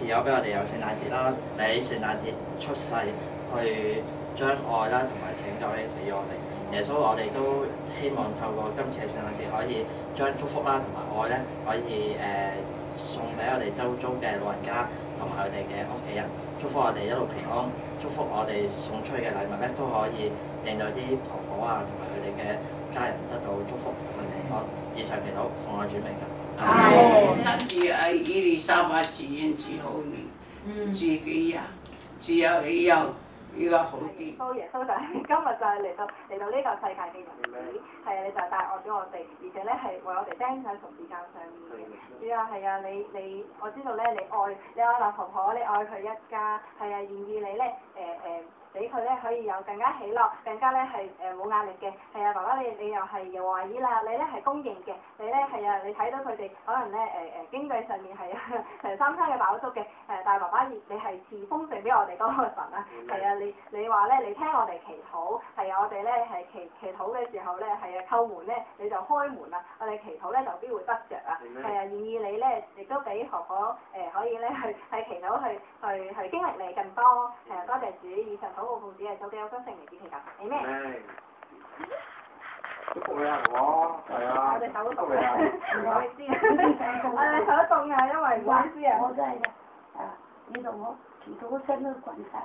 咗俾我哋有聖誕節啦，你喺聖誕節出世去將愛啦同埋拯救咧俾我哋。耶穌，我哋都希望透過今次嘅聖誕節可以將祝福啦同埋愛咧可以送俾我哋周遭嘅老人家同埋佢哋嘅屋企人，祝福我哋一路平安，祝福我哋送出去嘅禮物咧都可以令到啲婆婆啊同埋佢哋嘅家人得到祝福同埋平安。以上祈禱，奉我主名求。生至係伊麗莎白自然治好你，自己呀，只有你要好啲。耶穌就係今日就係嚟到呢個世界嘅日子，係啊，你就係帶愛咗我哋，而且咧係為我哋釘上十字架上面嘅。主啊，係啊，你我知道咧，你愛劉婆婆，你愛佢一家，係啊，願意你咧俾佢咧可以有更加喜樂，更加咧係冇壓力嘅。係啊，爸爸你又係又話依啦，你咧係公認嘅，你咧係啊，你睇到佢哋可能咧經濟上面係成三餐嘅飽足嘅，但係爸爸你係賜豐盛俾我哋嗰個神啊，係啊，你話咧你聽我哋祈禱，係啊，我哋咧係祈禱嘅時候咧係啊叩門咧你就開門啊，我哋祈禱咧就必會得着啊，係啊，願意你咧亦都俾婆婆可以咧去祈禱去經歷你更多，係啊，多謝主，以上禱告奉主耶穌基督聖名之祈求，阿們。祝福你啊，我係啊，我哋手凍啊，唔好意思啊，我哋手凍啊，因為唔好意思啊，我真係啊，你同我祈禱個聲都滾晒。